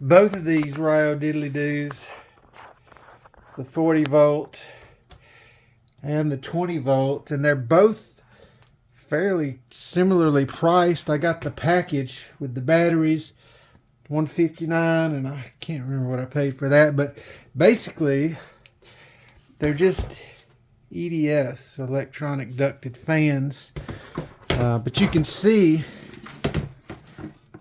Both of these Ryo diddly doos, the 40 volt and the 20 volt, and they're both fairly similarly priced. I got the package with the batteries, $159, and I can't remember what I paid for that, but basically they're just EDS, electronic ducted fans. But you can see,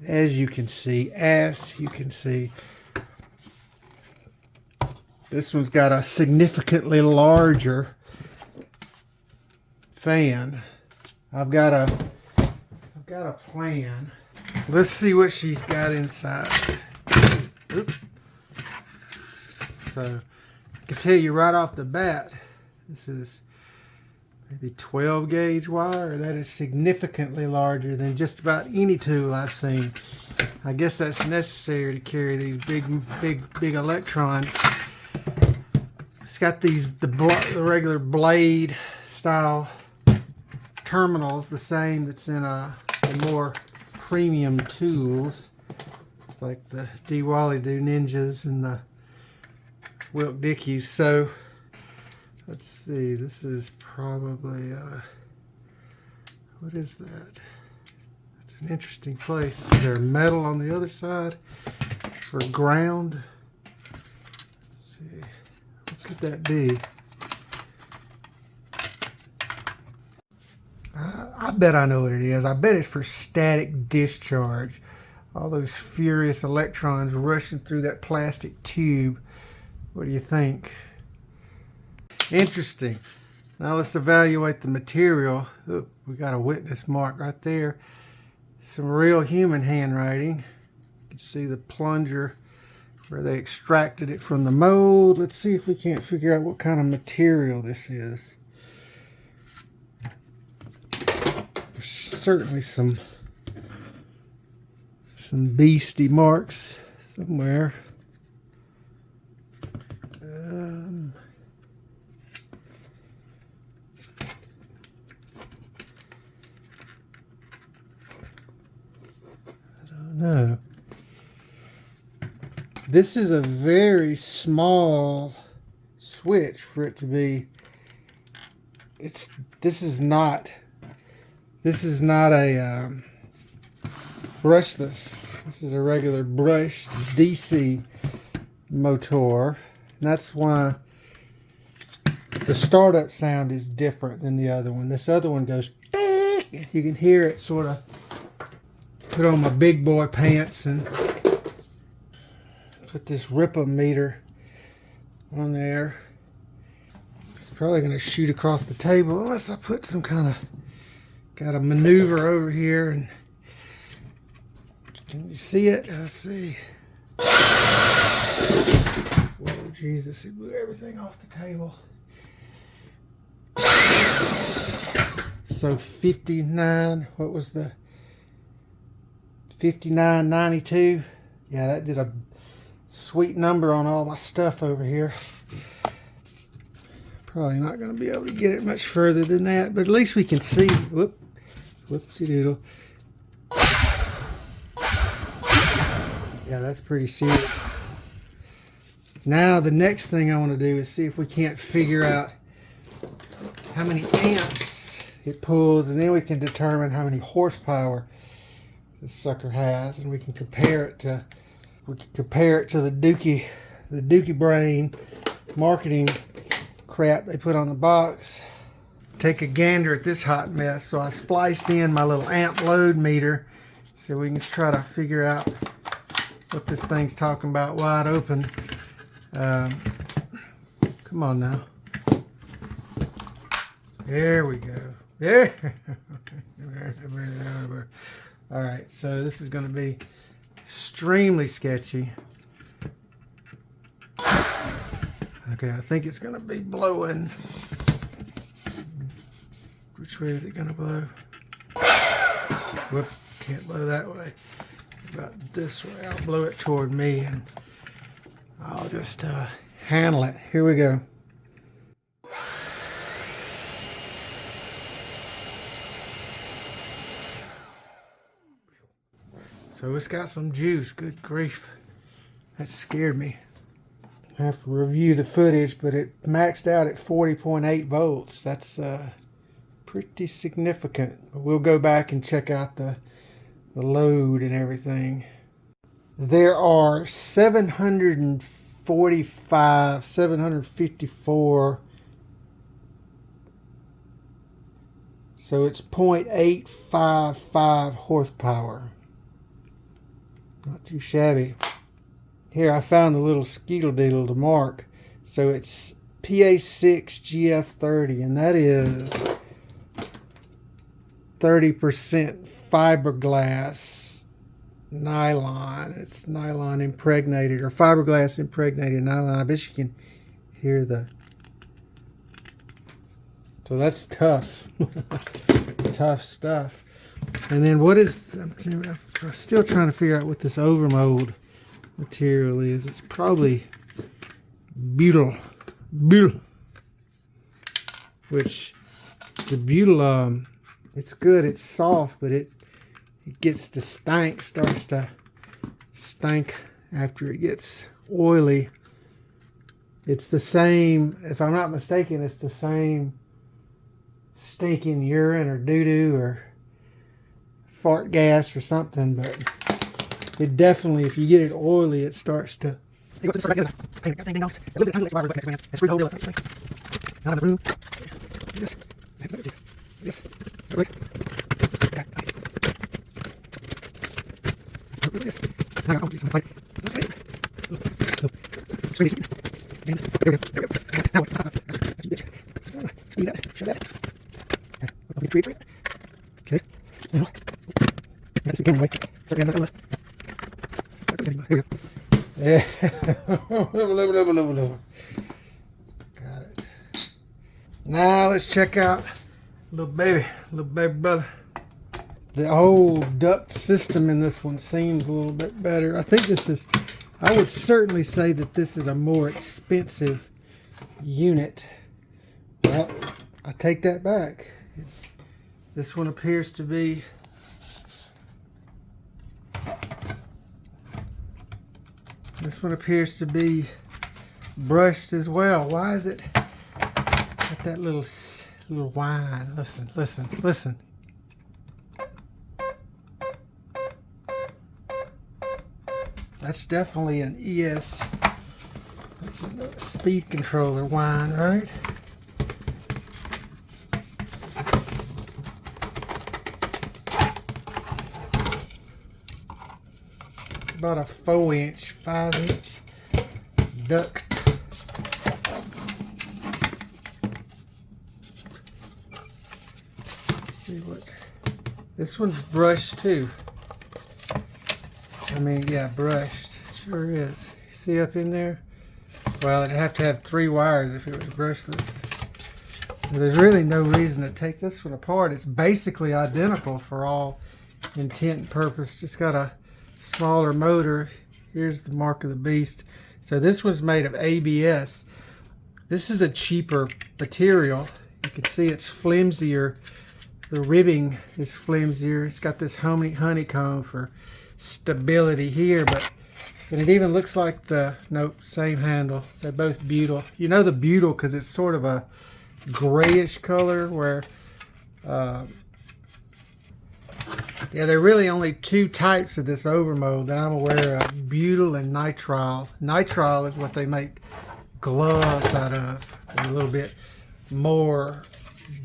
as you can see, this one's got a significantly larger fan. I've got a plan. Let's see what she's got inside. Oops. So I can tell you right off the bat, this is maybe 12 gauge wire. That is significantly larger than just about any tool I've seen. I guess that's necessary to carry these big electrons. It's got these the regular blade style terminals, the same that's in the more premium tools like the D-Wally-Do Ninjas and the Wilk Dickies. So let's see, this is probably what is that? It's an interesting place. Is there metal on the other side for ground? Let's see, what could that be? I bet I know what it is. I bet it's for static discharge. All those furious electrons rushing through that plastic tube. What do you think? Interesting. Now let's evaluate the material. Look, we got a witness mark right there. Some real human handwriting. You can see the plunger where they extracted it from the mold. Let's see if we can't figure out what kind of material this is. There's certainly some beastie marks somewhere. No. This is a very small switch for it to be. This is not a brushless. This is a regular brushed DC motor, and that's why the startup sound is different than the other one. This other one goes, you can hear it sort of. Put on my big boy pants and put this Ripper meter on there. It's probably going to shoot across the table unless I put some kind of, got a maneuver over here. And can you see it? Let's see. Whoa, Jesus, it blew everything off the table. So 59, what was the 59.92? Yeah, that did a sweet number on all my stuff over here. Probably not going to be able to get it much further than that, but at least we can see. Whoopsie doodle. Yeah, that's pretty serious. Now the next thing I want to do is see if we can't figure out how many amps it pulls, and then we can determine how many horsepower this sucker has, and we can compare it to the Dookie Brain marketing crap they put on the box. Take a gander at this hot mess. So I spliced in my little amp load meter so we can try to figure out what this thing's talking about wide open. Come on now. There we go. There. All right, so this is going to be extremely sketchy. Okay, I think it's going to be blowing. Which way is it going to blow? Whoop, can't blow that way. About this way. I'll blow it toward me and I'll just handle it. Here we go. So it's got some juice, good grief. That scared me. I have to review the footage, but it maxed out at 40.8 volts. That's pretty significant. We'll go back and check out the load and everything. There are 754, so it's 0.855 horsepower. Not too shabby. Here I found the little skeetle deedle to mark. So it's PA6GF30, and that is 30% fiberglass nylon. It's nylon impregnated, or fiberglass impregnated nylon. I bet you can hear the... So that's tough. Tough stuff. And then what is... I'm still trying to figure out what this overmold material is. It's probably butyl. Which the butyl, it's good, it's soft, but it gets to stink, starts to stink after it gets oily. It's the same, if I'm not mistaken, it's the same stinking urine or doo-doo or fart gas or something, but it definitely, if you get it oily, it starts to... Yeah. Got it. Now let's check out little baby brother. The whole duct system in this one seems a little bit better. I think this is, I would certainly say that this is a more expensive unit. Well, I take that back. This one appears to be brushed as well. Why is it got that little whine? Listen. That's definitely an ES. That's a speed controller whine, right? It's about a 5-inch duct. Let's see what this one's brushed too. I mean, yeah, brushed. It sure is. See up in there? Well, it'd have to have 3 wires if it was brushless. There's really no reason to take this one apart. It's basically identical for all intent and purpose. Just got a smaller motor. Here's the mark of the beast. So this one's made of ABS. This is a cheaper material. You can see it's flimsier. The ribbing is flimsier. It's got this honeycomb for stability here, and it even looks like the, nope, same handle. They're both butyl. You know the butyl because it's sort of a grayish color where yeah, there are really only 2 types of this overmold that I'm aware of: butyl and nitrile. Nitrile is what they make gloves out of. They're a little bit more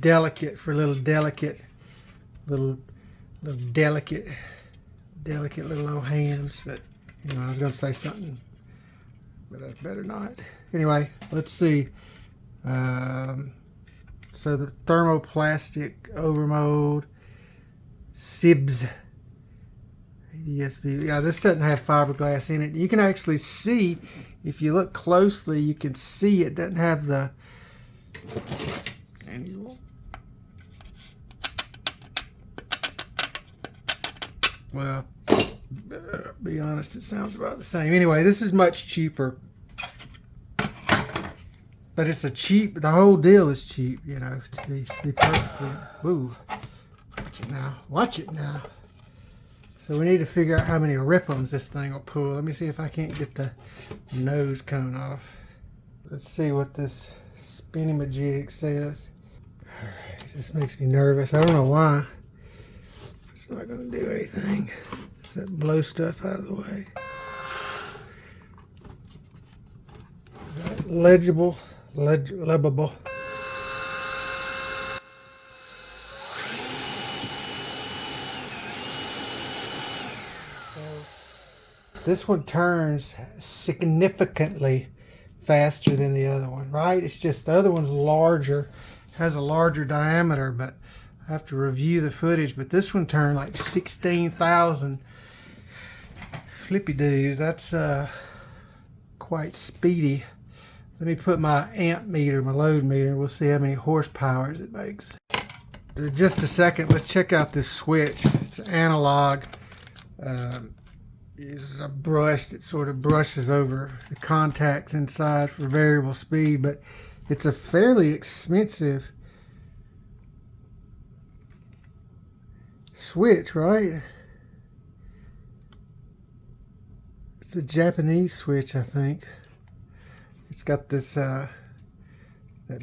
delicate for little delicate little old hands. But you know, I was going to say something, but I better not. Anyway, let's see. So the thermoplastic overmold SIBS ADSB. Yeah, this doesn't have fiberglass in it. You can actually see, if you look closely, you can see it doesn't have the annual. Well, be honest, it sounds about the same. Anyway, this is much cheaper. But it's the whole deal is cheap, you know, to be perfectly, woo. Watch it now. So we need to figure out how many ripums this thing will pull. Let me see if I can't get the nose cone off. Let's see what this spinny-majig says. Alright, this makes me nervous. I don't know why. It's not going to do anything. Does that blow stuff out of the way? Is that legible? Legible. This one turns significantly faster than the other one, right? It's just the other one's larger, has a larger diameter, but I have to review the footage. But this one turned like 16,000 flippy doos. That's quite speedy. Let me put my amp meter, my load meter. We'll see how many horsepower it makes. In just a second, let's check out this switch. It's analog. Is a brush that sort of brushes over the contacts inside for variable speed, but it's a fairly expensive switch, right? It's a Japanese switch, I think. It's got this that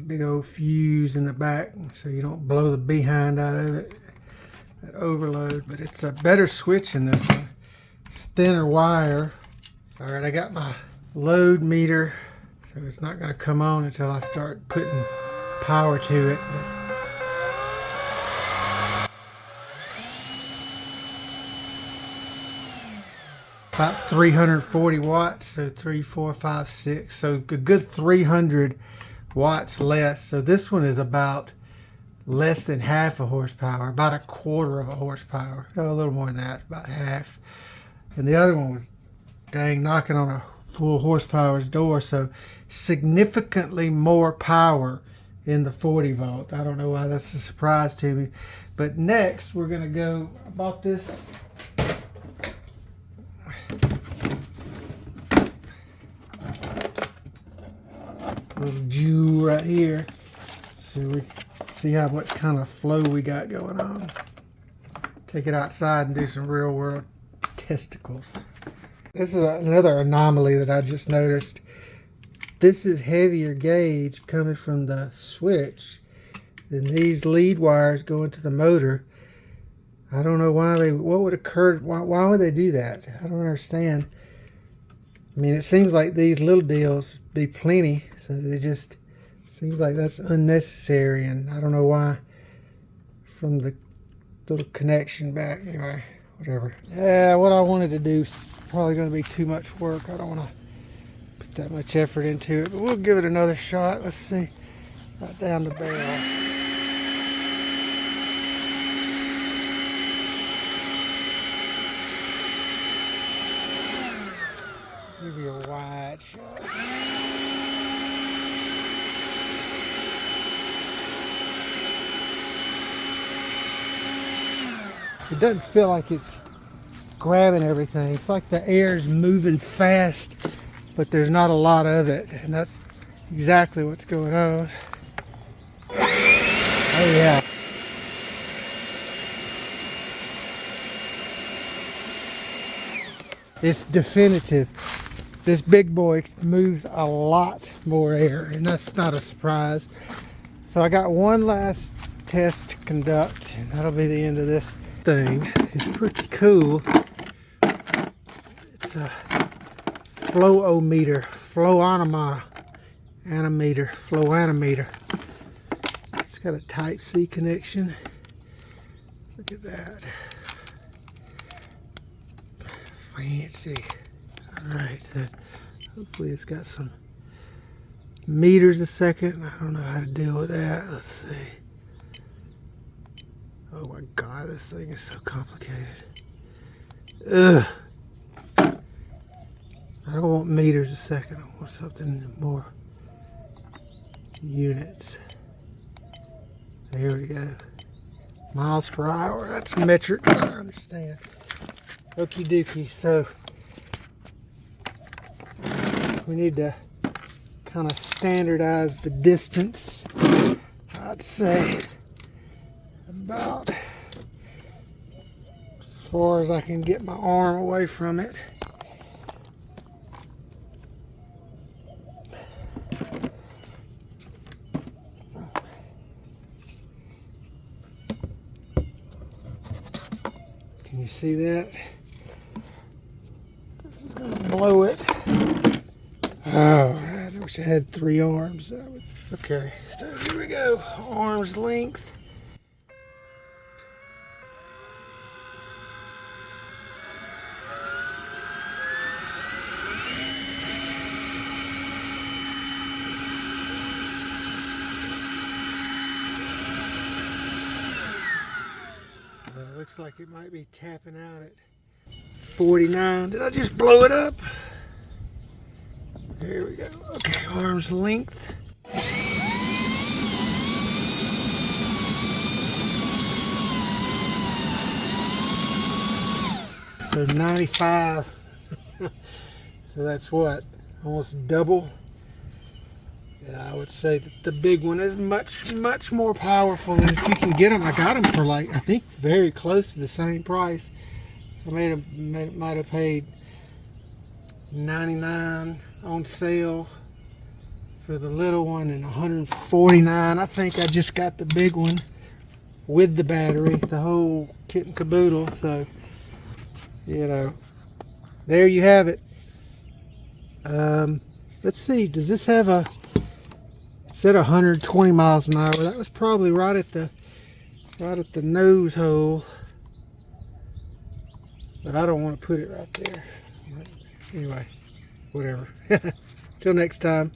big old fuse in the back so you don't blow the behind out of it, that overload. But it's a better switch than this one. It's thinner wire. All right, I got my load meter, so it's not going to come on until I start putting power to it. About 340 watts, so 3, 4, 5, 6, so a good 300 watts less. So this one is about less than half a horsepower, about a quarter of a horsepower. No, a little more than that, about half. And the other one was, dang, knocking on a full horsepower's door. So significantly more power in the 40 volt. I don't know why that's a surprise to me. But next we're going to go, I bought this little jewel right here. So we see how much kind of flow we got going on. Take it outside and do some real world testicles. This is another anomaly that I just noticed. This is heavier gauge coming from the switch than these lead wires going to the motor. I don't know why what would occur, why would they do that? I don't understand. I mean, it seems like these little deals be plenty, so they just, seems like that's unnecessary, and I don't know why from the little connection back. Anyway, whatever. Yeah, what I wanted to do is probably going to be too much work. I don't want to put that much effort into it, but we'll give it another shot. Let's see. Right down the barrel. Give you a wide shot. It doesn't feel like it's grabbing everything. It's like the air's moving fast, but there's not a lot of it, and that's exactly what's going on. Oh yeah. It's definitive. This big boy moves a lot more air, and that's not a surprise. So I got one last test to conduct, and that'll be the end of this thing. It's pretty cool. It's a flowometer, flowometer. It's got a Type-C connection. Look at that. Fancy. Alright, so hopefully it's got some meters a second. I don't know how to deal with that. Let's see. Oh my god, this thing is so complicated. Ugh. I don't want meters a second. I want something more units. There we go. Miles per hour. That's metric. I understand. Okie dokie. So we need to kind of standardize the distance. I'd say about far as I can get my arm away from it. Can you see that? This is gonna blow it. Oh, I wish I had 3 arms. That would, okay, so here we go. Arm's length. Looks like it might be tapping out at 49. Did I just blow it up? There we go. Okay, arm's length. So 95. So that's what? Almost double. Yeah, I would say that the big one is much more powerful, and if you can get them, I got them for like, I think very close to the same price. I might have paid $99 on sale for the little one and $149. I think I just got the big one with the battery, the whole kit and caboodle. So, you know, there you have it. Let's see, does this have a, it said 120 miles an hour. That was probably right at the nose hole. But I don't want to put it right there. Anyway, whatever. Till next time.